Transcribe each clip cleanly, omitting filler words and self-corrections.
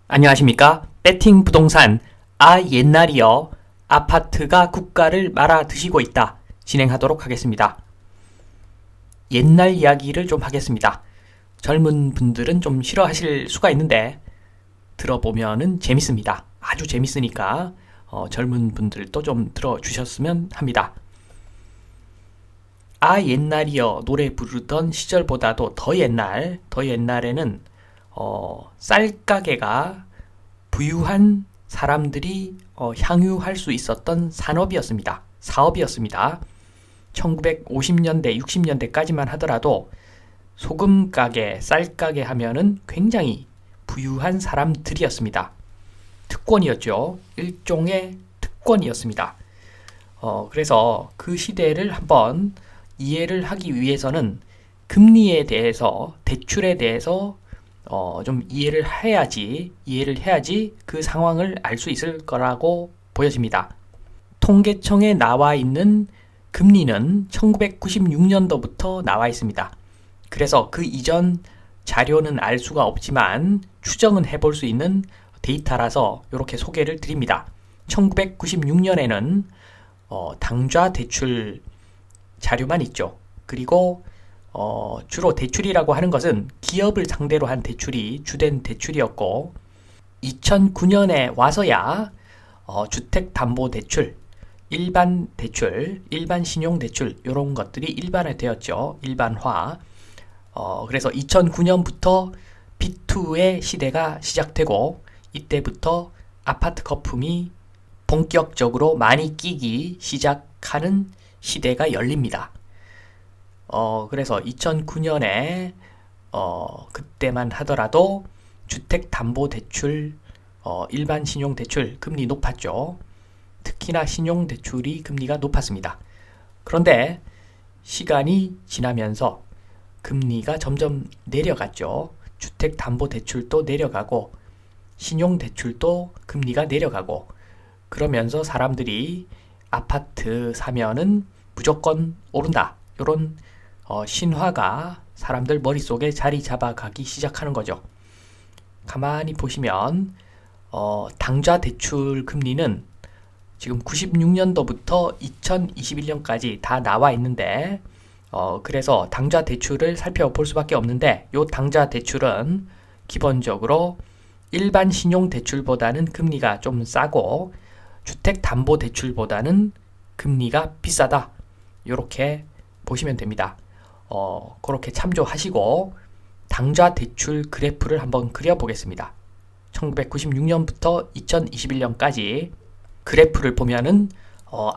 안녕하십니까? 배팅 부동산 옛날이여 아파트가 국가를 말아 드시고 있다 진행하도록 하겠습니다. 옛날 이야기를 좀 하겠습니다. 젊은 분들은 좀 싫어하실 수가 있는데 들어보면은 재밌습니다. 아주 재밌으니까 젊은 분들도 좀 들어주셨으면 합니다. 옛날이여 노래 부르던 시절보다도 더 옛날에는 쌀가게가 부유한 사람들이 향유할 수 있었던 산업이었습니다. 사업이었습니다. 1950년대, 60년대까지만 하더라도 소금가게, 쌀가게 하면은 굉장히 부유한 사람들이었습니다. 특권이었죠. 일종의 특권이었습니다. 그래서 그 시대를 한번 이해를 하기 위해서는 금리에 대해서, 대출에 대해서 좀 이해를 해야지 그 상황을 알 수 있을 거라고 보여집니다. 통계청에 나와 있는 금리는 1996년도부터 나와 있습니다. 그래서 그 이전 자료는 알 수가 없지만 추정은 해볼 수 있는 데이터라서 이렇게 소개를 드립니다. 1996년에는 당좌 대출 자료만 있죠. 그리고 주로 대출이라고 하는 것은 기업을 상대로 한 대출이 주된 대출이었고 2009년에 와서야 주택담보대출, 일반 대출, 일반 신용대출 이런 것들이 일반화되었죠. 일반화. 그래서 2009년부터 B2의 시대가 시작되고 이때부터 아파트 거품이 본격적으로 많이 끼기 시작하는 시대가 열립니다. 그래서 2009년에 그때만 하더라도 주택담보대출, 일반 신용대출 금리 높았죠. 특히나 신용대출이 금리가 높았습니다. 그런데 시간이 지나면서 금리가 점점 내려갔죠. 주택담보대출도 내려가고 신용대출도 금리가 내려가고 그러면서 사람들이 아파트 사면은 무조건 오른다. 이런 신화가 사람들 머릿속에 자리 잡아가기 시작하는 거죠. 가만히 보시면 당좌 대출 금리는 지금 96년도부터 2021년까지 다 나와 있는데 그래서 당좌 대출을 살펴볼 수밖에 없는데 이 당좌 대출은 기본적으로 일반 신용 대출보다는 금리가 좀 싸고 주택담보대출보다는 금리가 비싸다. 이렇게 보시면 됩니다. 그렇게 참조하시고 당좌 대출 그래프를 한번 그려보겠습니다. 1996년부터 2021년까지 그래프를 보면은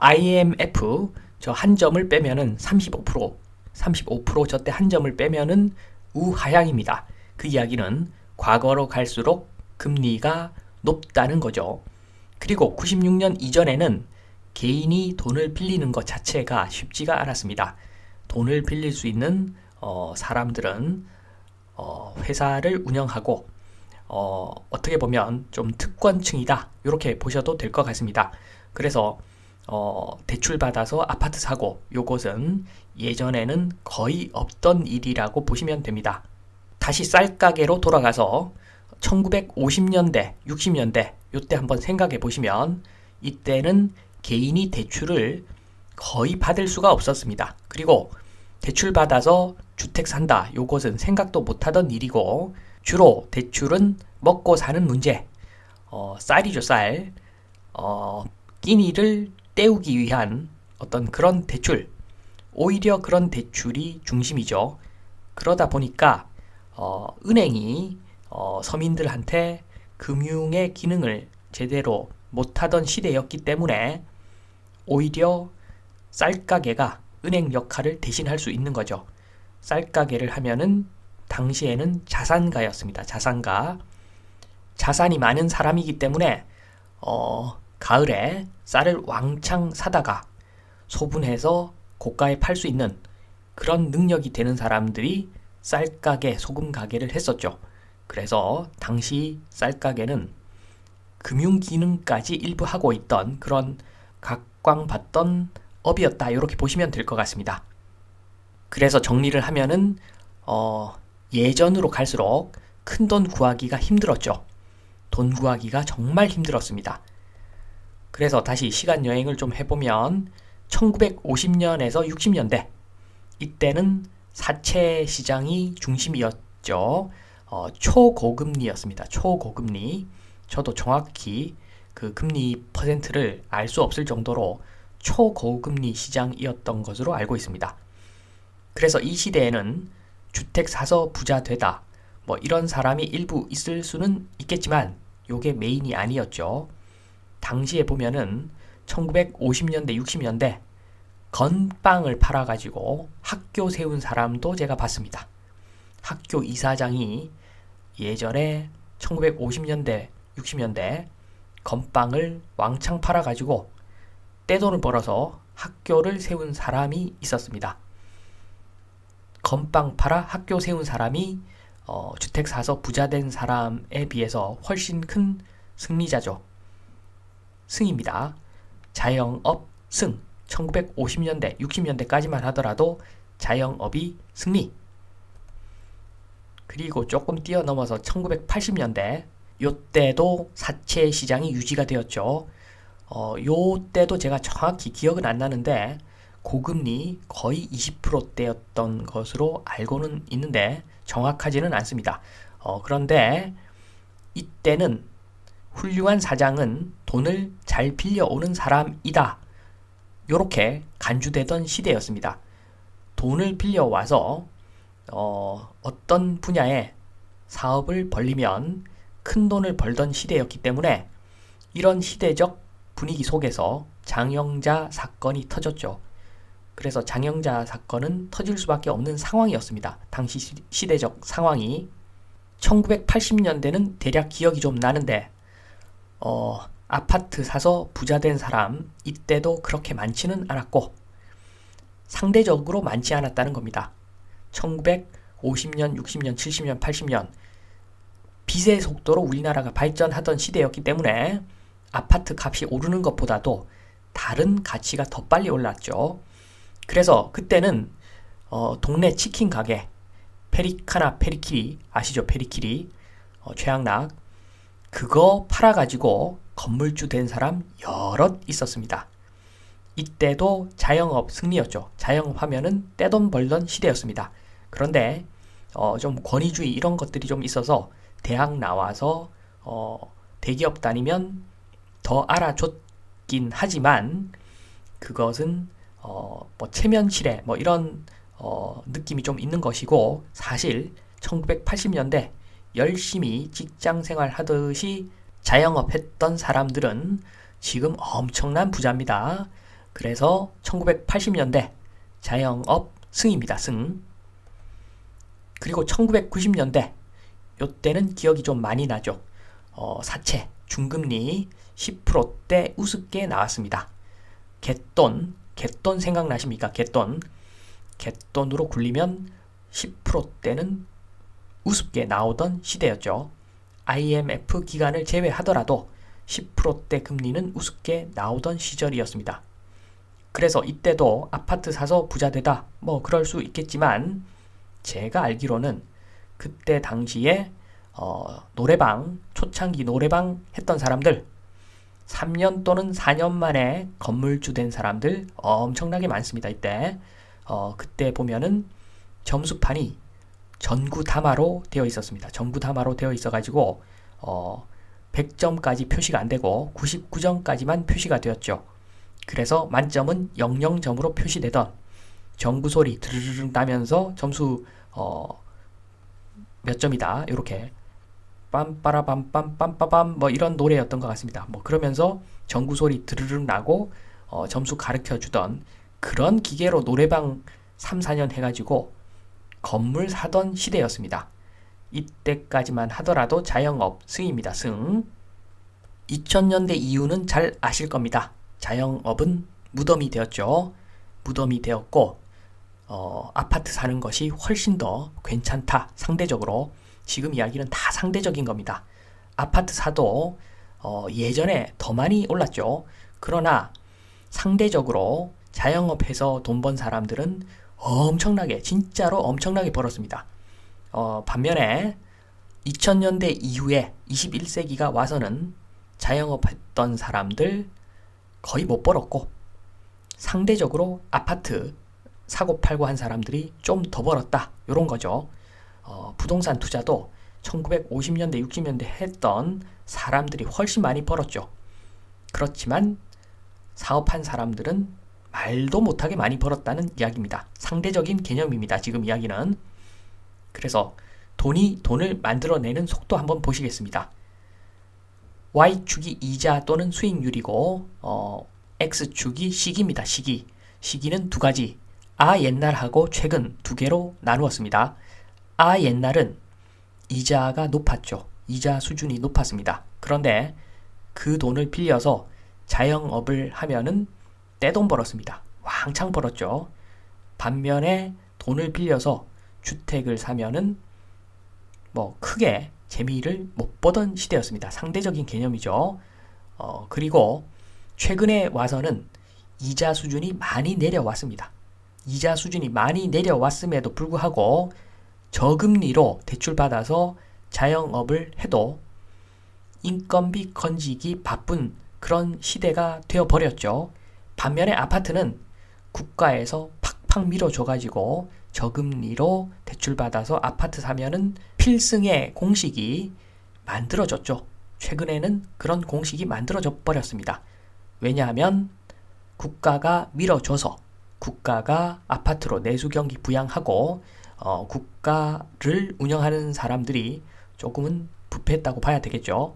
IMF 저 한 점을 빼면은 35% 저때 한 점을 빼면은 우하향입니다. 그 이야기는 과거로 갈수록 금리가 높다는 거죠. 그리고 96년 이전에는 개인이 돈을 빌리는 것 자체가 쉽지가 않았습니다. 돈을 빌릴 수 있는 사람들은 회사를 운영하고 어떻게 보면 좀 특권층이다 이렇게 보셔도 될 것 같습니다. 그래서 대출 받아서 아파트 사고 요것은 예전에는 거의 없던 일이라고 보시면 됩니다. 다시 쌀가게로 돌아가서 1950년대, 60년대 요때 한번 생각해 보시면 이때는 개인이 대출을 거의 받을 수가 없었습니다. 그리고 대출 받아서 주택 산다. 요것은 생각도 못하던 일이고 주로 대출은 먹고 사는 문제, 쌀이죠, 쌀. 끼니를 때우기 위한 어떤 그런 대출, 오히려 그런 대출이 중심이죠. 그러다 보니까 은행이 서민들한테 금융의 기능을 제대로 못하던 시대였기 때문에 오히려 쌀가게가 은행 역할을 대신할 수 있는 거죠. 쌀가게를 하면은 당시에는 자산가였습니다. 자산가. 자산이 많은 사람이기 때문에 가을에 쌀을 왕창 사다가 소분해서 고가에 팔 수 있는 그런 능력이 되는 사람들이 쌀가게, 소금가게를 했었죠. 그래서 당시 쌀가게는 금융기능까지 일부 하고 있던 그런 각광받던 업이었다. 이렇게 보시면 될 것 같습니다. 그래서 정리를 하면은 예전으로 갈수록 큰돈 구하기가 힘들었죠. 돈 구하기가 정말 힘들었습니다. 그래서 다시 시간 여행을 좀 해보면 1950년에서 60년대 이때는 사채 시장이 중심이었죠. 초고금리였습니다. 초고금리. 저도 정확히 그 금리 퍼센트를 알 수 없을 정도로 초고금리 시장이었던 것으로 알고 있습니다. 그래서 이 시대에는 주택 사서 부자 되다 뭐 이런 사람이 일부 있을 수는 있겠지만 요게 메인이 아니었죠. 당시에 보면은 1950년대 60년대 건빵을 팔아가지고 학교 세운 사람도 제가 봤습니다. 학교 이사장이 예전에 1950년대 60년대 건빵을 왕창 팔아가지고 떼돈을 벌어서 학교를 세운 사람이 있었습니다. 건빵 팔아 학교 세운 사람이 주택 사서 부자 된 사람에 비해서 훨씬 큰 승리자죠. 승입니다. 자영업 승. 1950년대, 60년대까지만 하더라도 자영업이 승리. 그리고 조금 뛰어넘어서 1980년대, 요때도 사채 시장이 유지가 되었죠. 요때도 제가 정확히 기억은 안 나는데 고금리 거의 20%대였던 것으로 알고는 있는데 정확하지는 않습니다. 그런데 이때는 훌륭한 사장은 돈을 잘 빌려오는 사람이다. 요렇게 간주되던 시대였습니다. 돈을 빌려와서 어떤 분야에 사업을 벌리면 큰 돈을 벌던 시대였기 때문에 이런 시대적 분위기 속에서 장영자 사건이 터졌죠. 그래서 장영자 사건은 터질 수밖에 없는 상황이었습니다. 당시 시대적 상황이. 1980년대는 대략 기억이 좀 나는데 아파트 사서 부자 된 사람 이때도 그렇게 많지는 않았고 상대적으로 많지 않았다는 겁니다. 1950년, 60년, 70년, 80년 빚의 속도로 우리나라가 발전하던 시대였기 때문에 아파트 값이 오르는 것보다도 다른 가치가 더 빨리 올랐죠. 그래서 그때는 동네 치킨 가게 페리카나 페리키리 아시죠? 페리키리 최양락 그거 팔아가지고 건물주 된 사람 여럿 있었습니다. 이때도 자영업 승리였죠. 자영업 하면은 떼돈 벌던 시대였습니다. 그런데 좀 권위주의 이런 것들이 좀 있어서 대학 나와서 대기업 다니면 더 알아줬긴 하지만 그것은 뭐 체면치레 뭐 이런 느낌이 좀 있는 것이고 사실 1980년대 열심히 직장 생활 하듯이 자영업 했던 사람들은 지금 엄청난 부자입니다. 그래서 1980년대 자영업 승입니다. 승. 그리고 1990년대 요때는 기억이 좀 많이 나죠. 사채 중금리 10%대 우습게 나왔습니다. 갯돈 생각나십니까? 갯돈으로 굴리면 10%대는 우습게 나오던 시대였죠. IMF 기간을 제외하더라도 10%대 금리는 우습게 나오던 시절이었습니다. 그래서 이때도 아파트 사서 부자 되다 뭐 그럴 수 있겠지만 제가 알기로는 그때 당시에 노래방 초창기 노래방 했던 사람들 3년 또는 4년 만에 건물주 된 사람들 엄청나게 많습니다. 이때 그때 보면은 점수판이 전구담화로 되어 있었습니다. 전구담화로 되어 있어가지고 100점까지 표시가 안 되고 99점까지만 표시가 되었죠. 그래서 만점은 00점으로 표시되던 전구소리 드르르륵 나면서 점수 몇 점이다 이렇게 빰빠라빰빰빰빠밤 뭐 이런 노래였던 것 같습니다. 뭐 그러면서 전구소리 드르륵 나고 점수 가르쳐 주던 그런 기계로 노래방 3, 4년 해가지고 건물 사던 시대였습니다. 이때까지만 하더라도 자영업 승입니다. 승. 2000년대 이후는 잘 아실 겁니다. 자영업은 무덤이 되었죠. 무덤이 되었고 아파트 사는 것이 훨씬 더 괜찮다. 상대적으로. 지금 이야기는 다 상대적인 겁니다. 아파트 사도 예전에 더 많이 올랐죠. 그러나 상대적으로 자영업해서 돈 번 사람들은 엄청나게 진짜로 엄청나게 벌었습니다. 반면에 2000년대 이후에 21세기가 와서는 자영업 했던 사람들 거의 못 벌었고, 상대적으로 아파트 사고 팔고 한 사람들이 좀 더 벌었다, 요런 거죠. 부동산 투자도 1950년대 60년대 했던 사람들이 훨씬 많이 벌었죠. 그렇지만 사업한 사람들은 말도 못하게 많이 벌었다는 이야기입니다. 상대적인 개념입니다, 지금 이야기는. 그래서 돈을 만들어내는 속도 한번 보시겠습니다. Y축이 이자 또는 수익률이고, X축이 시기입니다. 시기는 두 가지, 옛날하고 최근 두 개로 나누었습니다. 옛날은 이자가 높았죠. 이자 수준이 높았습니다. 그런데 그 돈을 빌려서 자영업을 하면은 떼돈 벌었습니다. 왕창 벌었죠. 반면에 돈을 빌려서 주택을 사면은 크게 재미를 못 보던 시대였습니다. 상대적인 개념이죠. 그리고 최근에 와서는 이자 수준이 많이 내려왔습니다. 이자 수준이 많이 내려왔음에도 불구하고 저금리로 대출받아서 자영업을 해도 인건비 건지기 바쁜 그런 시대가 되어버렸죠. 반면에 아파트는 국가에서 팍팍 밀어줘가지고 저금리로 대출받아서 아파트 사면은 필승의 공식이 만들어졌죠. 최근에는 그런 공식이 만들어져 버렸습니다. 왜냐하면 국가가 밀어줘서 국가가 아파트로 내수경기 부양하고 국가를 운영하는 사람들이 조금은 부패했다고 봐야 되겠죠.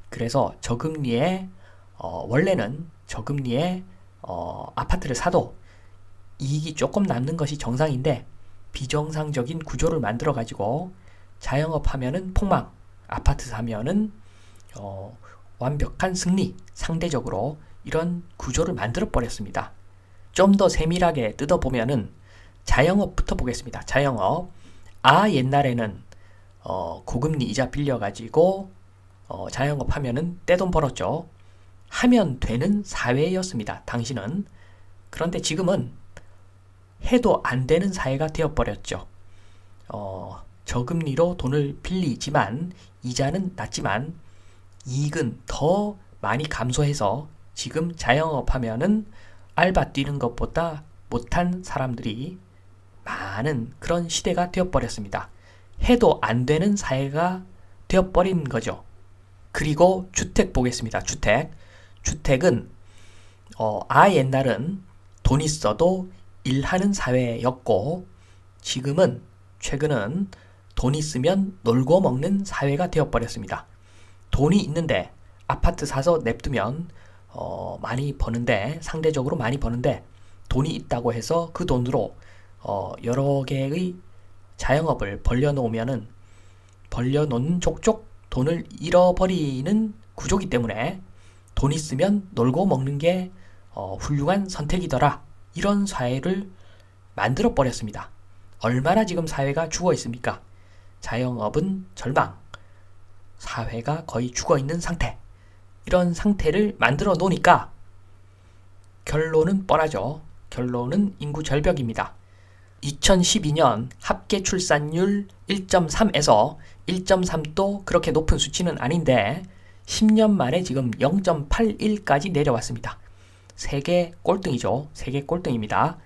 그래서 저금리에 원래는 저금리에 아파트를 사도 이익이 조금 남는 것이 정상인데 비정상적인 구조를 만들어 가지고 자영업 하면은 폭망, 아파트 사면은 완벽한 승리, 상대적으로 이런 구조를 만들어 버렸습니다. 좀 더 세밀하게 뜯어보면은 자영업부터 보겠습니다. 자영업. 옛날에는 고금리 이자 빌려가지고 자영업 하면은 떼돈 벌었죠. 하면 되는 사회였습니다. 당시는. 그런데 지금은 해도 안 되는 사회가 되어버렸죠. 저금리로 돈을 빌리지만 이자는 낮지만 이익은 더 많이 감소해서 지금 자영업 하면은 알바 뛰는 것보다 못한 사람들이 많은 그런 시대가 되어버렸습니다. 해도 안 되는 사회가 되어버린 거죠. 그리고 주택 보겠습니다. 주택은 옛날은 돈 있어도 일하는 사회였고 지금은 최근은 돈 있으면 놀고 먹는 사회가 되어버렸습니다. 돈이 있는데 아파트 사서 냅두면 많이 버는데, 상대적으로 많이 버는데 돈이 있다고 해서 그 돈으로 여러 개의 자영업을 벌려놓으면은 벌려놓은 족족 돈을 잃어버리는 구조기 때문에 돈 있으면 놀고 먹는 게 훌륭한 선택이더라, 이런 사회를 만들어 버렸습니다. 얼마나 지금 사회가 죽어 있습니까? 자영업은 절망, 사회가 거의 죽어 있는 상태, 이런 상태를 만들어 놓으니까 결론은 뻔하죠. 결론은 인구 절벽입니다. 2012년 합계 출산율 1.3에서 1.3도 그렇게 높은 수치는 아닌데 10년 만에 지금 0.81까지 내려왔습니다. 세계 꼴등이죠. 세계 꼴등입니다.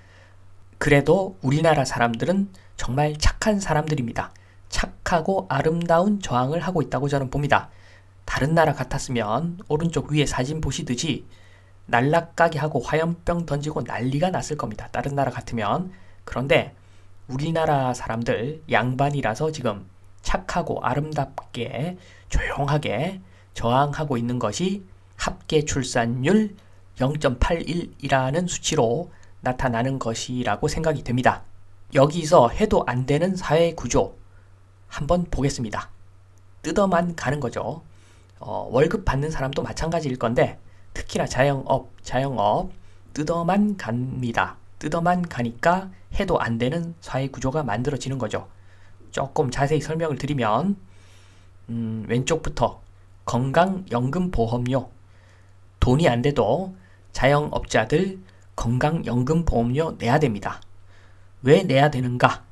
그래도 우리나라 사람들은 정말 착한 사람들입니다. 착하고 아름다운 저항을 하고 있다고 저는 봅니다. 다른 나라 같았으면 오른쪽 위에 사진 보시듯이 날락가게 하고 화염병 던지고 난리가 났을 겁니다. 다른 나라 같으면. 그런데 우리나라 사람들 양반이라서 지금 착하고 아름답게 조용하게 저항하고 있는 것이 합계 출산율 0.81이라는 수치로 나타나는 것이라고 생각이 됩니다. 여기서 해도 안 되는 사회 구조 한번 보겠습니다. 뜯어만 가는 거죠. 월급 받는 사람도 마찬가지일 건데 특히나 자영업 뜯어만 갑니다. 뜯어만 가니까 해도 안 되는 사회 구조가 만들어지는 거죠. 조금 자세히 설명을 드리면 왼쪽부터 건강연금보험료, 돈이 안 돼도 자영업자들 건강연금보험료 내야 됩니다. 왜 내야 되는가?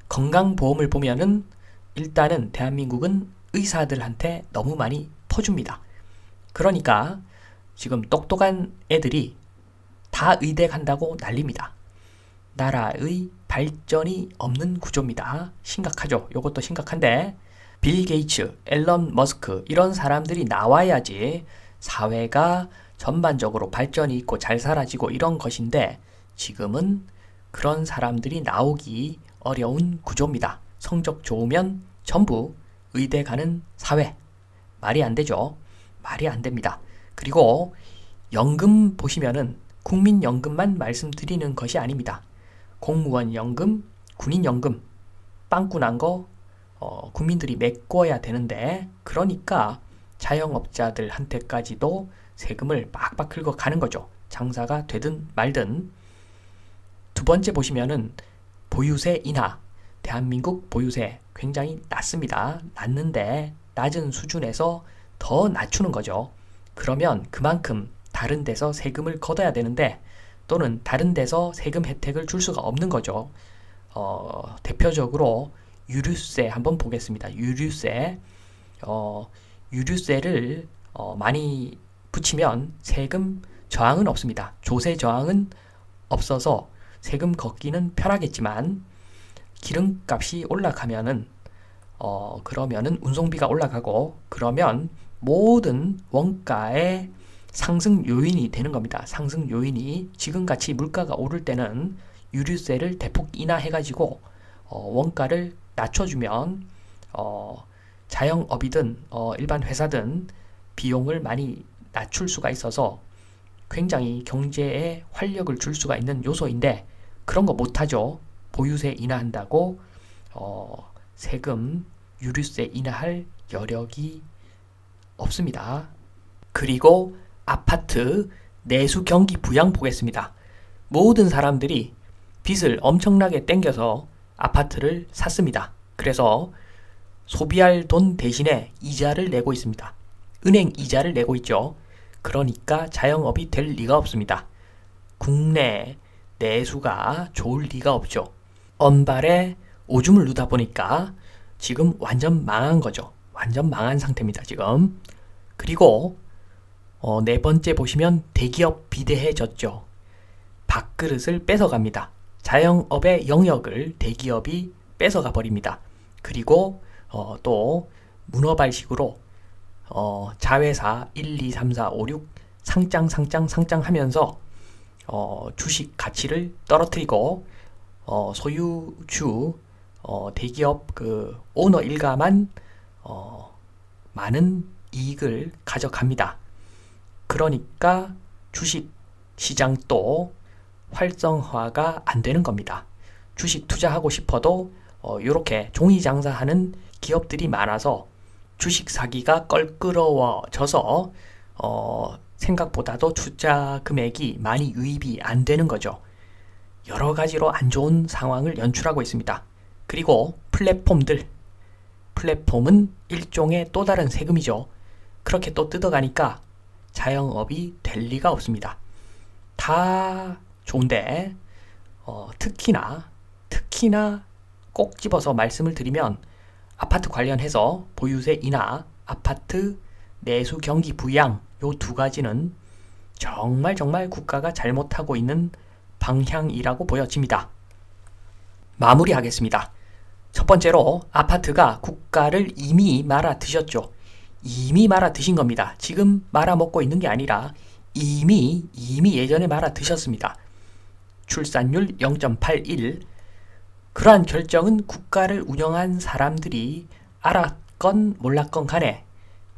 건강보험을 보면은 일단은 대한민국은 의사들한테 너무 많이 퍼줍니다. 그러니까 지금 똑똑한 애들이 다 의대 간다고 난립니다. 나라의 발전이 없는 구조입니다. 심각하죠. 이것도 심각한데 빌 게이츠, 앨런 머스크 이런 사람들이 나와야지 사회가 전반적으로 발전이 있고 잘 살아지고 이런 것인데 지금은 그런 사람들이 나오기 어려운 구조입니다. 성적 좋으면 전부 의대 가는 사회. 말이 안 되죠. 말이 안 됩니다. 그리고 연금 보시면은 국민연금만 말씀드리는 것이 아닙니다. 공무원 연금, 군인 연금, 빵꾸 난 거 국민들이 메꿔야 되는데 그러니까 자영업자들한테까지도 세금을 빡빡 긁어 가는 거죠. 장사가 되든 말든. 두 번째 보시면은 보유세 인하. 대한민국 보유세 굉장히 낮습니다. 낮는데 낮은 수준에서 더 낮추는 거죠. 그러면 그만큼 다른 데서 세금을 걷어야 되는데 또는 다른 데서 세금 혜택을 줄 수가 없는 거죠. 대표적으로 유류세 한번 보겠습니다. 유류세를 많이 붙이면 세금 저항은 없습니다. 조세 저항은 없어서 세금 걷기는 편하겠지만 기름값이 올라가면은 그러면은 운송비가 올라가고 그러면 모든 원가의 상승 요인이 되는 겁니다. 상승 요인이 지금같이 물가가 오를 때는 유류세를 대폭 인하해가지고 원가를 낮춰주면 자영업이든 일반 회사든 비용을 많이 낮출 수가 있어서 굉장히 경제에 활력을 줄 수가 있는 요소인데 그런 거 못하죠. 보유세 인하한다고 세금, 유류세 인하할 여력이 없습니다. 그리고 아파트 내수 경기 부양 보겠습니다. 모든 사람들이 빚을 엄청나게 땡겨서 아파트를 샀습니다. 그래서 소비할 돈 대신에 이자를 내고 있습니다. 은행 이자를 내고 있죠. 그러니까 자영업이 될 리가 없습니다. 국내 내수가 좋을 리가 없죠. 언발에 오줌을 누다 보니까 지금 완전 망한 거죠. 완전 망한 상태입니다. 지금. 그리고 네 번째 보시면 대기업 비대해졌죠. 밥그릇을 뺏어갑니다. 자영업의 영역을 대기업이 뺏어가 버립니다. 그리고 또 문어발식으로 자회사 1, 2, 3, 4, 5, 6 상장하면서 주식 가치를 떨어뜨리고 소유주 대기업 그 오너 일가만 많은 이익을 가져갑니다. 그러니까 주식 시장도 활성화가 안 되는 겁니다. 주식 투자하고 싶어도 이렇게 종이 장사하는 기업들이 많아서 주식 사기가 껄끄러워져서 생각보다도 투자 금액이 많이 유입이 안 되는 거죠. 여러 가지로 안 좋은 상황을 연출하고 있습니다. 그리고 플랫폼은 일종의 또 다른 세금이죠. 그렇게 또 뜯어가니까 자영업이 될 리가 없습니다. 다 좋은데 특히나 꼭 집어서 말씀을 드리면 아파트 관련해서 보유세 인하, 아파트 내수 경기 부양 요 두 가지는 정말 국가가 잘못하고 있는 방향이라고 보여집니다. 마무리하겠습니다. 첫 번째로 아파트가 국가를 이미 말아 드셨죠. 이미 말아 드신 겁니다. 지금 말아 먹고 있는 게 아니라 이미 예전에 말아 드셨습니다. 출산율 0.81. 그러한 결정은 국가를 운영한 사람들이 알았건 몰랐건 간에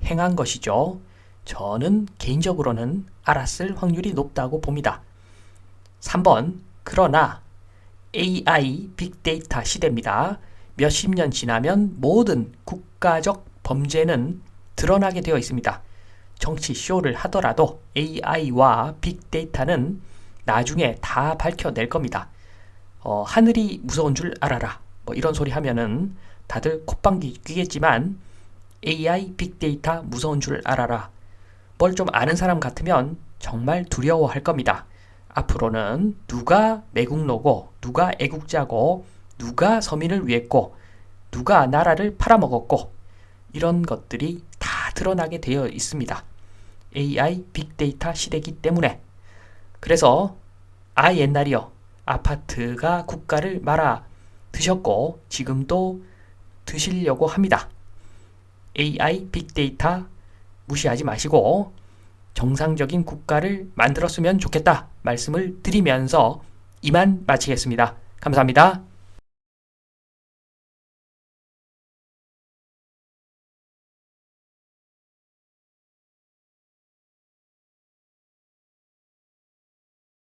행한 것이죠. 저는 개인적으로는 알았을 확률이 높다고 봅니다. 3번, 그러나 AI 빅데이터 시대입니다. 몇십 년 지나면 모든 국가적 범죄는 드러나게 되어 있습니다. 정치 쇼를 하더라도 AI와 빅데이터는 나중에 다 밝혀낼 겁니다. 하늘이 무서운 줄 알아라. 뭐 이런 소리 하면은 다들 콧방귀 뀌겠지만 AI 빅데이터 무서운 줄 알아라. 뭘 좀 아는 사람 같으면 정말 두려워할 겁니다. 앞으로는 누가 매국노고 누가 애국자고 누가 서민을 위했고 누가 나라를 팔아먹었고 이런 것들이 다 드러나게 되어 있습니다. AI 빅데이터 시대이기 때문에. 그래서 옛날이요. 아파트가 국가를 말아 드셨고 지금도 드시려고 합니다. AI 빅데이터 무시하지 마시고 정상적인 국가를 만들었으면 좋겠다 말씀을 드리면서 이만 마치겠습니다. 감사합니다.